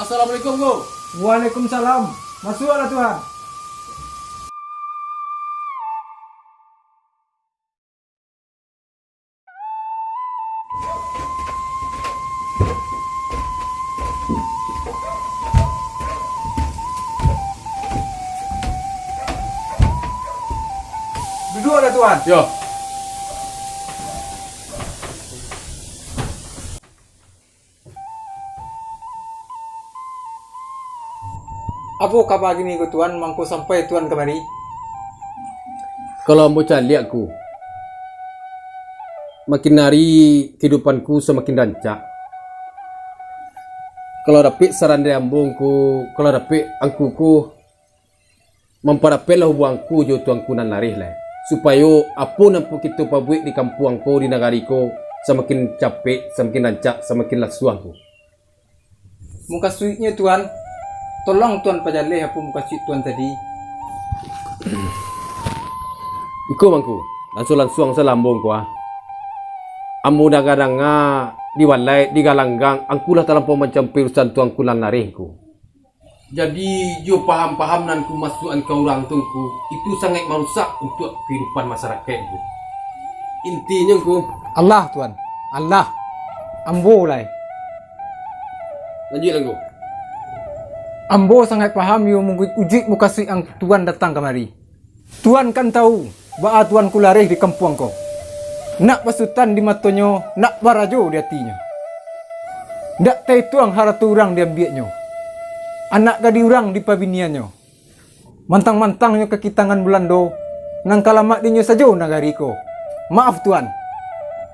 Assalamualaikum, Go. Waalaikumsalam. Masuklah Tuhan. Duduklah Tuhan. Yo. Apa kabar gini ke Tuhan? Mangko sampai Tuhan kemari. Kalau bocah lihat aku, makin hari kehidupanku semakin rancak. Kalau dapat saran dari ambungku, kalau dapat angkuku, memperapel hubungku jo tuanku nan larih lah. Supaya apa nampu kita pabrik di kampungku, di negariku, semakin capek, semakin rancak, semakin lasuangku. Muka suiknya Tuhan. Tolong Tuhan pajaleh apa muka suik Tuhan tadi. Iku mangku, langsung sa lambung ku ah. Ambo dagadanga di walai di galanggang angkulah terlampau macam perusahaan tuangku lan larihku. Jadi jo paham-paham nan ku masukan ke orang tungku itu sangat merusak untuk kehidupan masyarakatku. Intinya ku Allah Tuhan. Allah. Ambo lai. lanjut langku. Ambo sangat paham yo mungkin uji muka suik ang Tuhan datang kemari. Tuhan kan tahu bahwa Tuhan ku larih di kampung ko. Nak pasutan di matonyo, nak barajo di hatinya. Ndak tay tuang haratu orang di ambiaknyo. Anak gadi orang di pabiniannya. Mantang-mantangnya kekitangan Belando, nang kalamak dinyo saja nagari ko. Maaf Tuhan.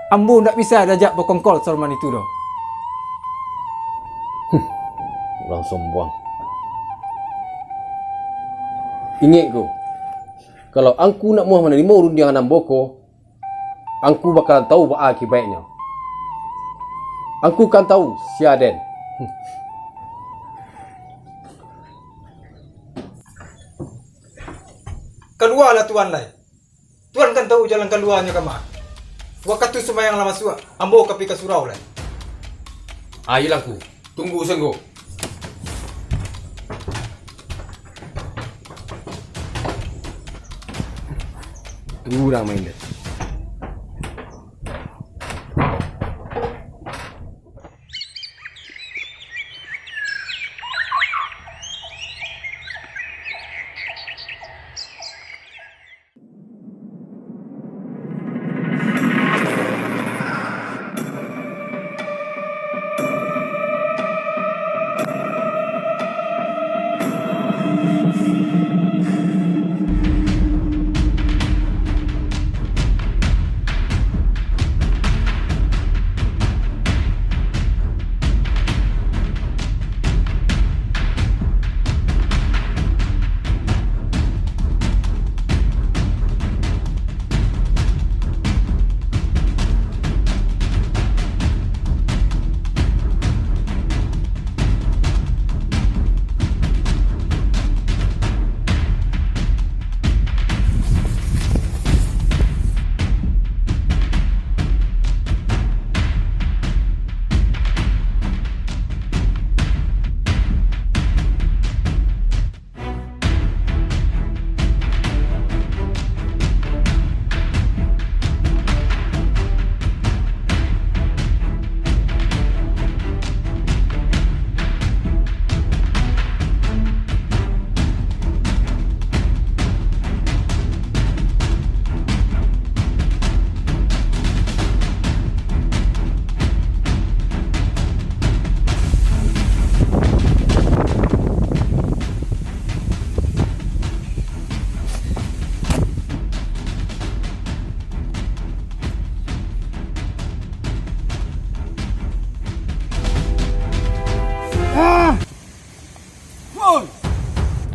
Ambo ndak bisa dajak berkongkol sorman itu do. Orang sombong. Ingat ku, kalau angku nak muah menerima urundian Namboko, angku bakal tahu apa akibatnya. Angku kan tahu si Aden. Keluarlah Tuhan lai. Tuhan kan tahu jalan keluarnya kemana. Waktu semayang lama suak, ambo kapi ke surau lai. Ayolah ku, tunggu senggo. Kurang main deh.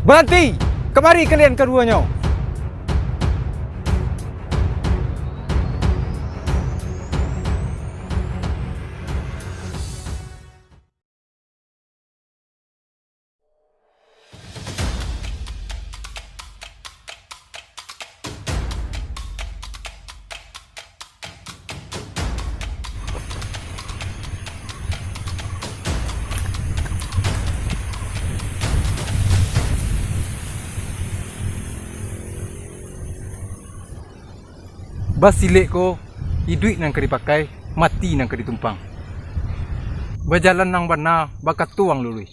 Berhenti! Kemari kalian keduanya. Bas silik ko, iduit nang dipakai, mati nang ditumpang. Berjalan nang bana, bakat tuang lului.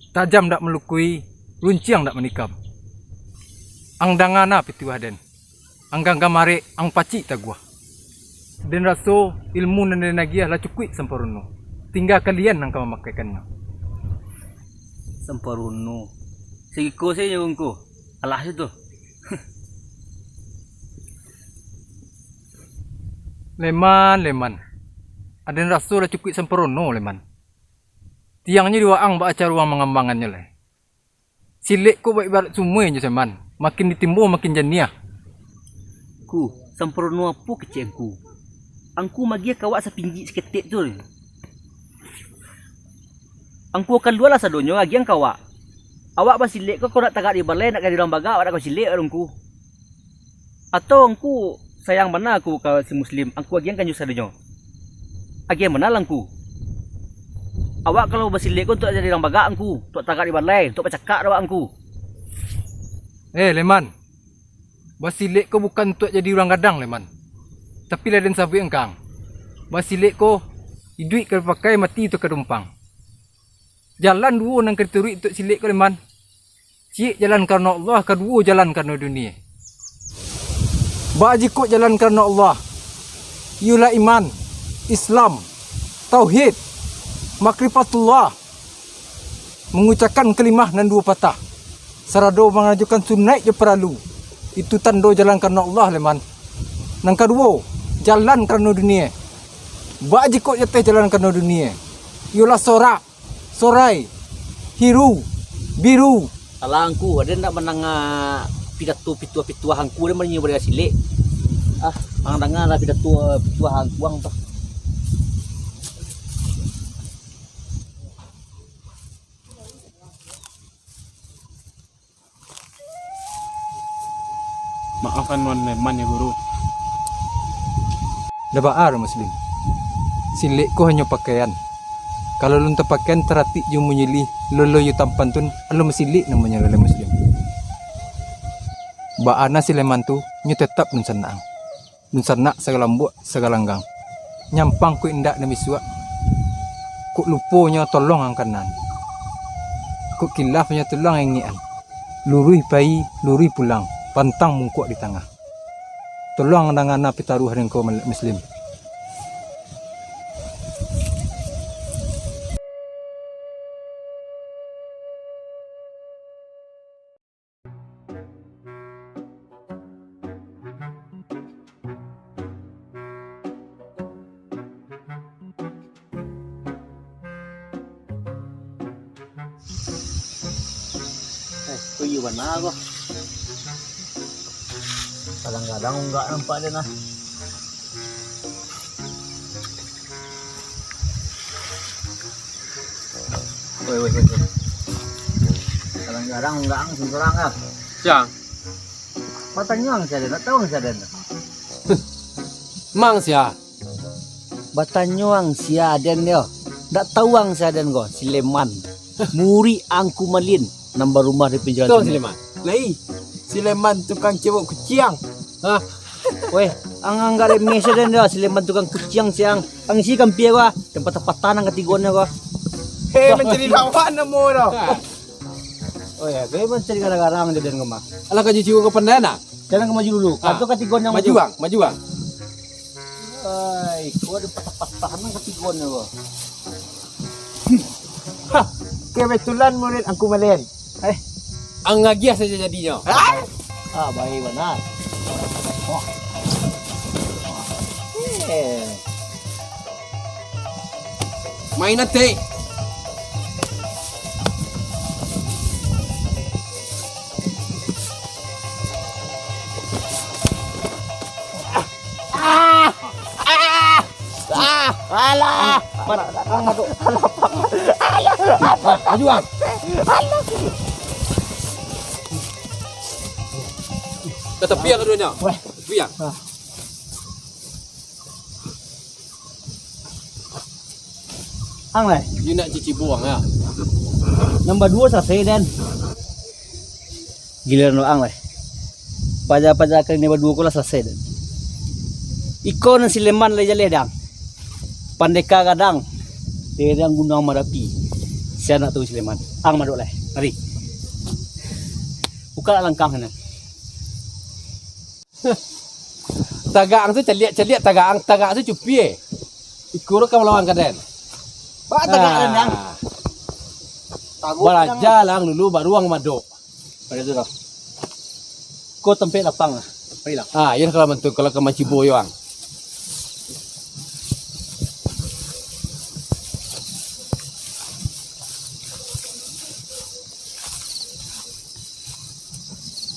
Tajam dak melukui, lunciang dak menikam. Ang dangana pitiwah den. Ang ganggamare, ang paci taguah. Dan raso ilmu nan nagiah la cukup sempurna. Tinggal kalian nang kau memakaikannya. Sempurna. Siko saya nyungku. Alah itu. Leman. Ada rasul cukup sempurna leman. Tiangnya dua ang baca ruang mengembangannya le. Silik ko baik barat semuanya seman. Makin ditimbul makin janiah. Ku sempurna apa kecilku. Angku magia kawak sepinggi seketik tu. Angku akan dua lah sadonyo lagi yang kawak. Awak basilik kau nak tagak di balai nak kadi lambaga awak nak kau silik orangku. Atau angku sayang mana aku kau si muslim angku agian kan sadonyo. Agian mana langku. Awak kalau basilik kau untuk jadi lambaga angku, untuk tagak di balai, untuk bercakap awak angku. Leman. Basilik ko bukan untuk jadi orang gadang leman. Tapi laden sabi engkang. Basilik ko hidup ke pakai mati tu kedumpang. Jalan dua nang kerturi untuk silik ko leman. Cik jalan karena Allah, kedua jalan karena dunia. Baji ko jalan karena Allah. Ialah iman, Islam, tauhid, makrifatullah. Mengucapkan kelimah nan dua patah. Sarado mengajukan sunat je perlu. Itu tanda jalan karena Allah leman. Nang kedua, jalan karena dunia. Baji ko jatah jalan karena dunia. Ialah sorak, sorai, hiru, biru. Alah angku ada nak menang pidato pitua hangku dia menyi boleh silik. Ang dengar lah pidato pitua hangku ang tu. Maafkan non leman ya guru. Dabaar muslim. Silik ko hanya pakaian. Kalau lu tak pakaian terati yung menyili lolo yu tampan tun alo masilik namanya lele muslim. Baana si leman tu nyu tetap nun sanang. Nun sanak segalambuk segalanggang. Nyampang ku indak na miswa. Ku luponya tolong ang kanan. Ku kilafnya tolong ang ngian. Lurui bayi, lurui pulang. Pantang mungkuak di tengah. Tolong dengan pitaruh dengan kau muslim. Kau iya mana kau? Kadang-kadang enggak nampak dia nah. Woi. Kadang-kadang enggak ang sembarang ah. Siang. Batangnya ang saya nak tahu ang saya. Mang sia. Batangnya ang sia den dia. Ndak tahu ang saya den go Sileman. Muri angku malin nambah rumah di pinjaman. Tuan Sileman. Lai, Sileman tukang cebok kuciang. Ha? Weh, ang enggak ada mesa den dia Sileman tukang kuciang siang. Ang si kampia gua tempat-tempatan ang katigonnya gua. Mencari lawan namo dah. Oh ya, gue mencari gara-gara ang den gua mah. Alah ka jiwa ka pandana. Jangan ke maju dulu. Atau katigon yang Maju bang, maju bang. Ay, gua ada patah-patahan ang katigonnya gua. Kebetulan murid angku malen. Ang ngagiah saja jadinya. Baik benar. Main nanti. Alah, Maju bang. Ke tepi yang keduanya. Tepi yang. ang lah. You nak cici buang ya. Nombor 2 selesai dan. Giliran lo ang lah. Paja-paja kali ni berdua ko lah selesai dah. Iko na si Leman lay jale dang. Pandeka kadang. Dia yang gunung Merapi. Saya nak tahu si Leman. Ang madok lay. Mari. Buka langkang sana. Tagaang tu celiak tagaang tu cupi. Ikuro ka melawan kaden. Ba tagaan yang. Baraja lang dulu baru ang madok. Pada tu dah. Kau tempat lapang lah. Baiklah. Ah, yan kalau mentu kalau ke Maciboyo ang.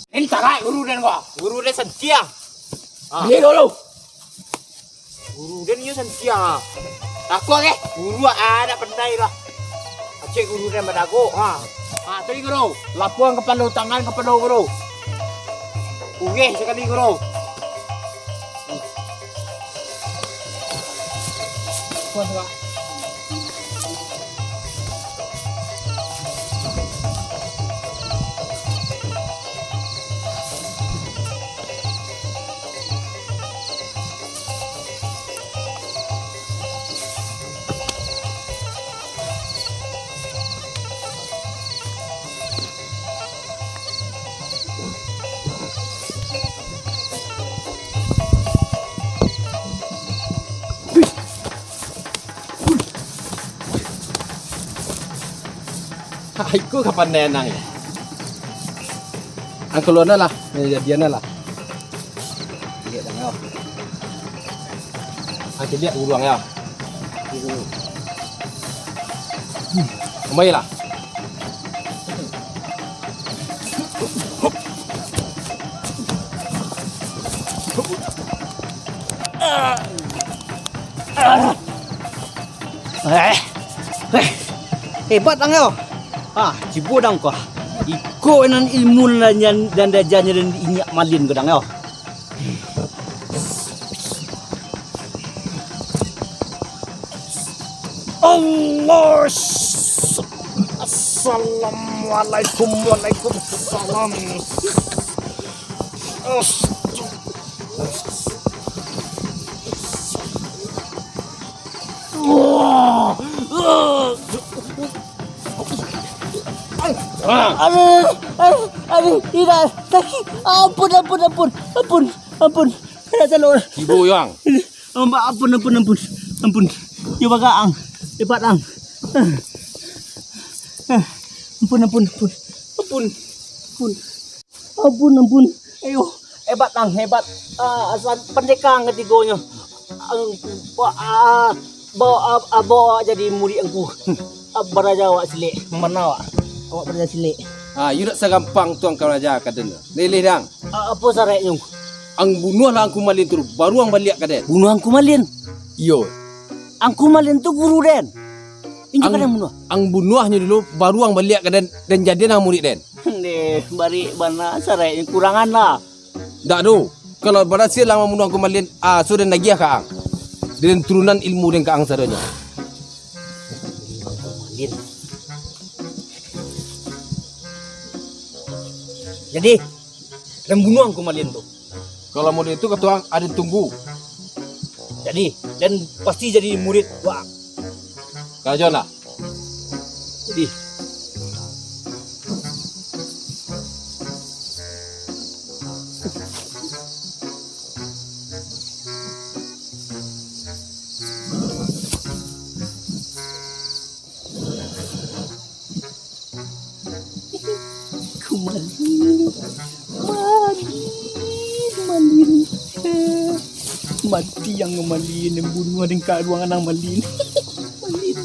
Ini tarai guru den ko. Guru den sentiang. Ni dulu. Guru den yo sentiang. Aku ke? Guru ada pandai lah. Acik guru den badago. Tadi guru. Lapuan kepala tangan kepala guru. Oke, sekali guru. Iku kapan nenang ya? Ang keluar na lah, dia na lah. Dia dah ngau. Ang lihat ulang ya. Kembali lah. Hebat ang ngau. Cibu dang ko. Iko nan ilmu dan dajanya dan inyak malin ko dang yo. Allah. Assalamualaikum waalaikumsalam. Aduh, tidak sakit. Ampun. Tidak telur. Ibu yang. Ampun. Coba kaang. Cepat ang. Ampun. Ayo, hebat ang, hebat. Asal pendekang ketigonya. Bawa jadi murid angku. Baraja awak silik. Mana awak? Awak baraja silik. You nak segampang tuang kau raja kaden. Leleh dang. Apa saraknya? Ang bunuh lah angku malin tu baru ang balik kaden. Bunuh angku malin. Yo. Angku malin tu guru den. Ini kan bunuh. Ang bunuhnya dulu baru ang balik kaden dan jadi nang murid den. Deh, bari mana saraknya kurangan lah. Dak do. Kalau berhasil lah membunuh angku malin, sudah nagiah ka ang. Dan turunan ilmu den ka ang sadanya. Malin. Jadi, dan bunuh angku malin tu. Kalau murid itu ketua ada tunggu. Jadi, dan pasti jadi murid. Wah, Kau lah. jadi. Malin. Mati yang malin, yang bunuh dengan kat ruangan yang malin. Malin.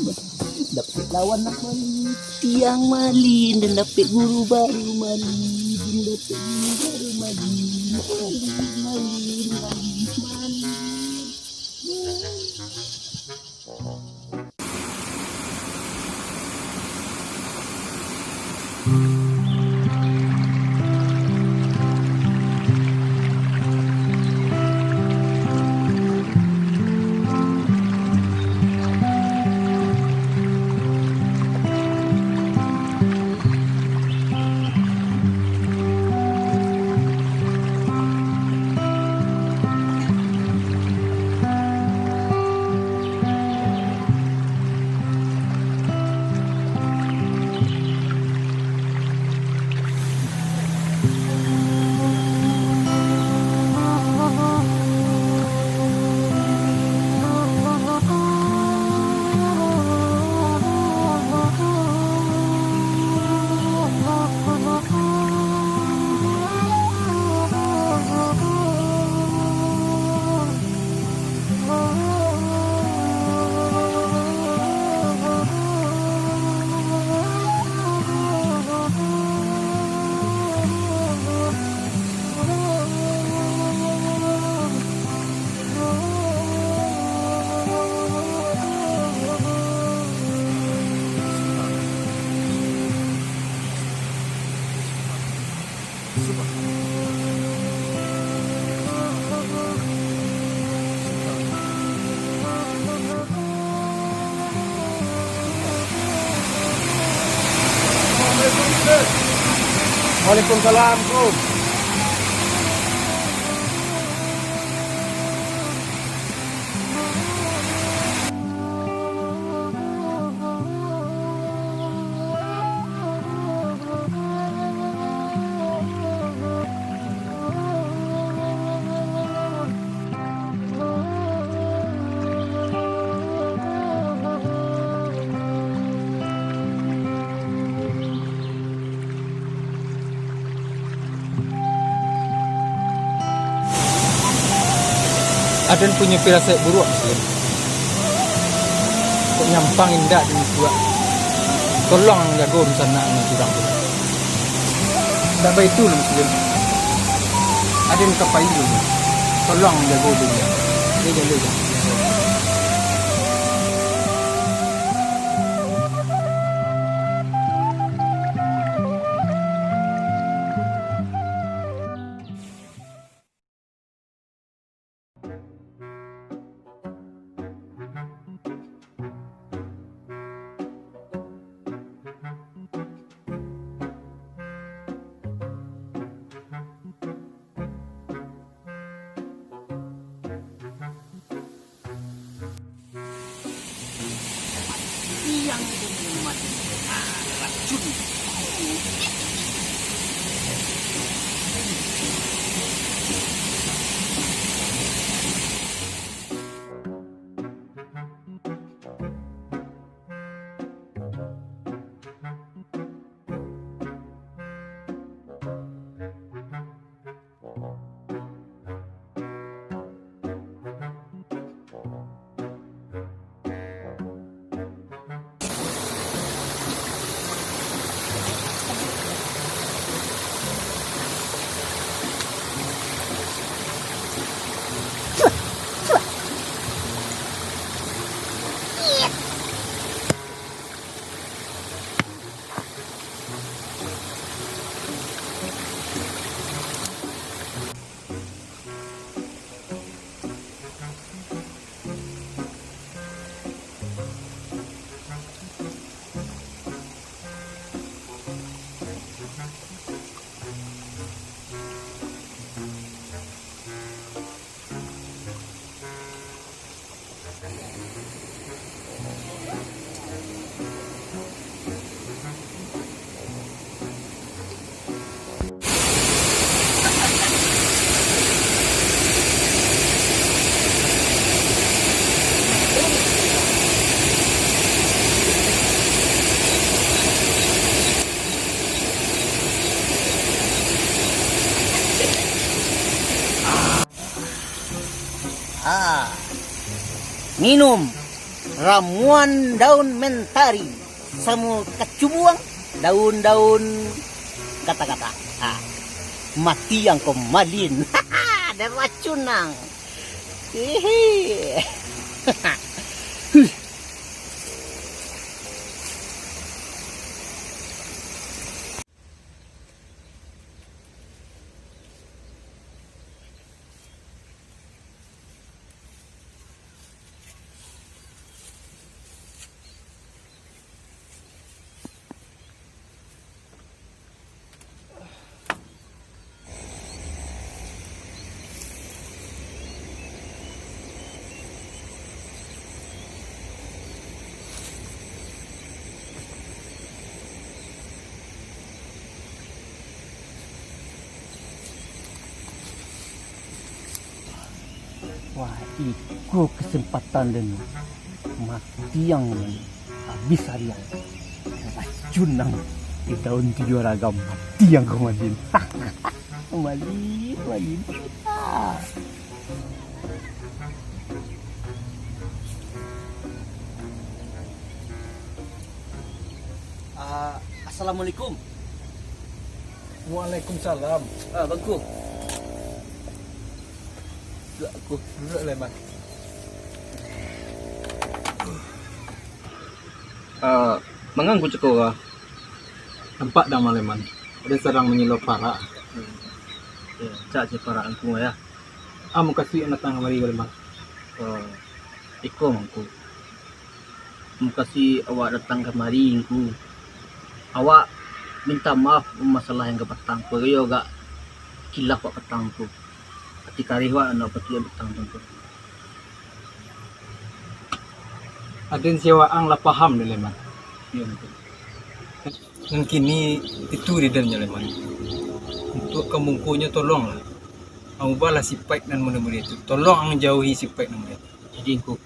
Dapat lawan nak malin. Tiang malin dan dapat guru baru malin. Dapat guru baru malin. Waalaikumsalam, Bro. Aden punya firasat buruk Muslim. Kok nyampang indah di buat. Tolong jaga urusan nak dengan kurang tu. Tak baik tu Muslim. Aden kapai dulu. Tolong jaga dia. Dia jaga. Yang itu mati. Racun. Minum ramuan daun mentari sama kecubuang daun-daun kata-kata. Mati yang kau malin. Ada racun nang. Hehe. Wah, itu kesempatan dan mati yang habis harian. Racun nang di daun tujuh ragam mati yang kemarin. Malin. Assalamualaikum. Waalaikumsalam. Bangku. Aku duduk leman. Mengganggu cukup. Nampak dah maleman. Ada sedang menyelok para. Ya, cak je para angku ya. Amo kasih ang datang kamari ko lemang. Iko mangku. Makasih awak datang kemari ingku. Awak minta maaf masalah yang kepetang ko yo gak kilap pak petang ko. Ati kariwa ano pati petang ko. Aden siya ang lapaham ni lemang. Yo mangku. Dan kini itu di dalamnya lemang. Untuk kemungkunya tolonglah. Ang ubahlah si Paik dan muda-muda itu. Tolong ang jauhi si Paik dan muda. Jadi ingku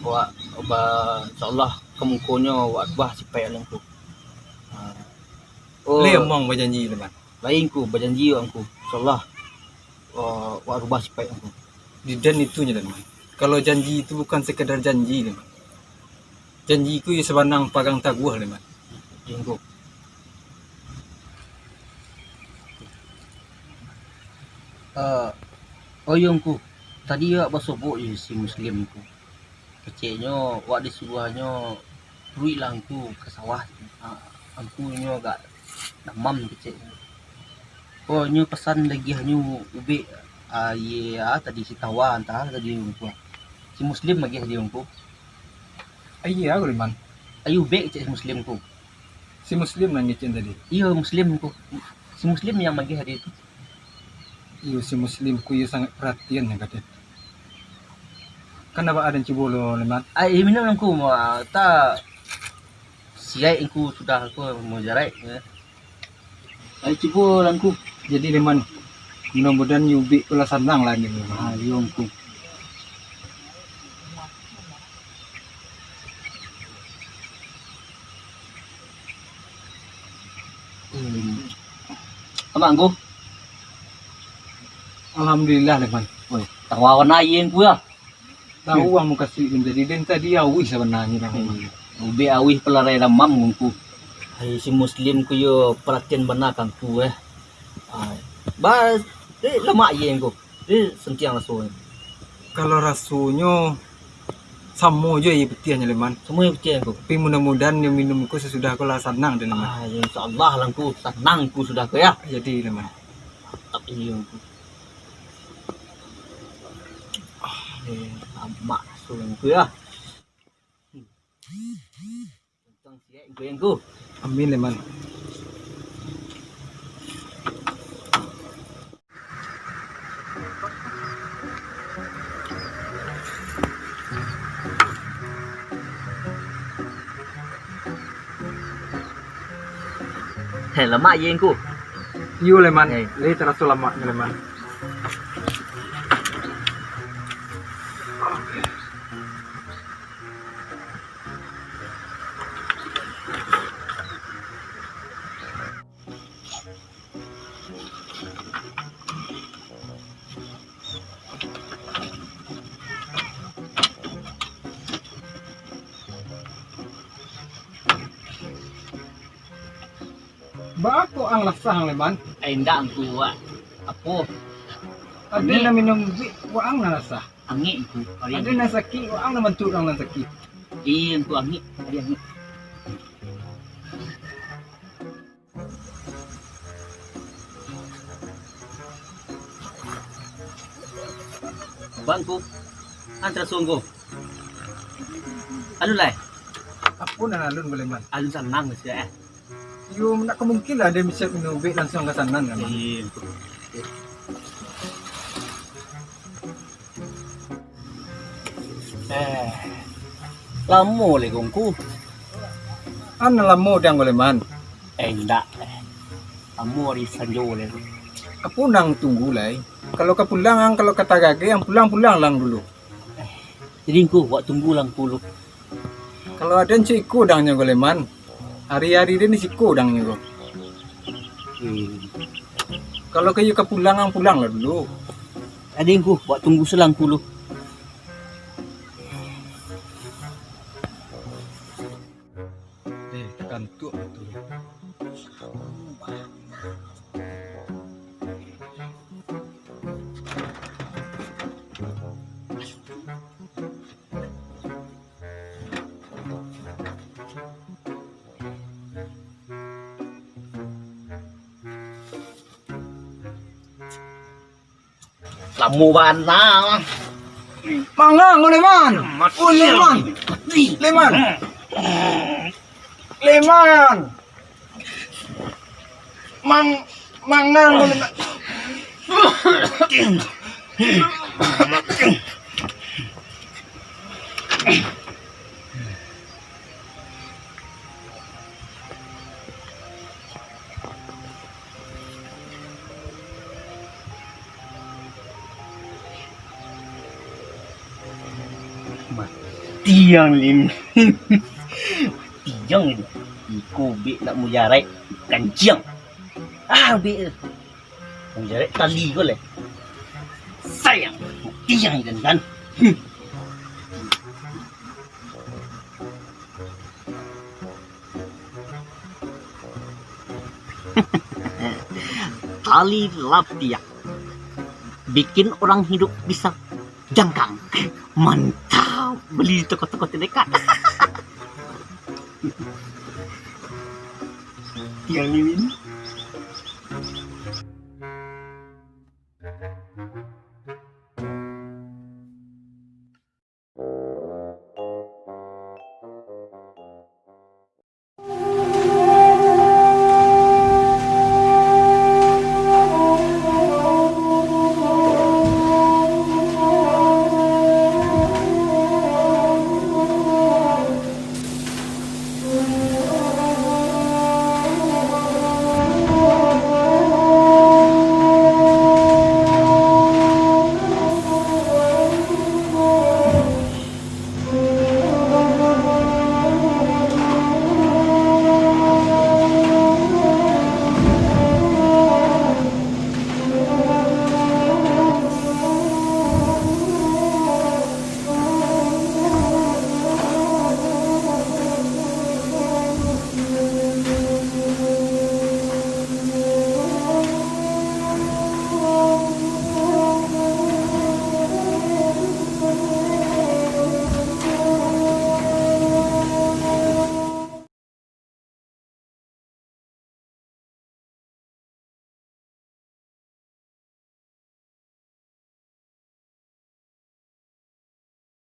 awak insyaallah kemungkunya awak bah sipai alangku. Lemang berjanji lemang. Baikku berjanji angku insyaallah awak rubah sipai angku. Di dan itunya lemang. Kalau janji itu bukan sekedar janji lemang. Janjiku ya sebanang pagang taguh lemang. Ingku. Oyongku tadi awak basobok je si muslim ku. Kecilnya awak disuruhnya ruik lah angku ke sawah. Angku nyo agak damam kecil. Oh nyo pesan lagi hanya ubik ye tadi si tawa antah tadi angku. Si muslim lagi tadi angku. Iya aku lemang. Ayu ubik kecil si muslim ku. Si Muslim yang ngecen tadi. Iya muslim ku. Si muslim yang lagi hari itu. Iyo si Muslimku ya sangat perhatian yang kata. Kenapa ada cibolo lemang? Ai minum angku ta siai angku sudah aku mau jarai ya. Ai cibol angku. Jadi lemang mudah-mudahan nyubi kula senang lah ni. Ayo angku. Apa angku? Alhamdulillah lemang. Woi, tawawan ayen ku ya. Tahu ang muka kasih jadi dan tadi awih sebenarnya dah. Ubi awih pelarai ramam ngku. Hai si muslim ku yo perhatian benar kan ku Ba lemak ayen ku. Sentiang laso. Kalau rasunya sama aja ya petiannya lemang. Semua yang percaya ku. Tapi mudah-mudahan yang minumku sesudah aku lah senang dan lemang. Ya insyaallah langku senang ku sudah ku ya. Jadi lemang. Tapi yo ku. Mak suling ku ya. Tentang siap ku yang ku. Amin lemang. Lemak yang ku. Iyo lemang. Lagi terasa lama lemang. Bako ang lasang lemang. Ay ndak ku apa Ada na minum waang na lasa. angin ku. Ada na sakit waang na mantuk ang lang sakit. Iya ku angin. Ada angin. Bangku, antara sungguh. Anu lah, Apa na nalun boleh man. alun senang sih Yung nak kemungkin lah dia bisa minum langsung ke sana kan. Iya. Lama le gongku. An lamo dang boleh man. Enggak. Lama di sanjo le. Apa nang tunggu lah. Kalau kepulangan kalau kata gage yang pulang lang dulu. Jadi ku buat tunggu lang puluh. Kalau ada ciko dangnya boleh man. Hari-hari dia ni ciko dangnya go. Kalau kayu kepulangan pulang lah dulu. Ada ku buat tunggu selang puluh. Kantuk tu. Lamuan na. Mangang ko leman. Oh, leman. Leman. Leman. Mangang ko leman. Tiang lim. Tiang ini. Iku bi nak mujarai kancing. Bi. Mujarai tali ko le. Sayang. Tiang ini kan. Tali lap tiang. Bikin orang hidup bisa jangkang. Mantap, beli di toko-toko terdekat. Tiang ini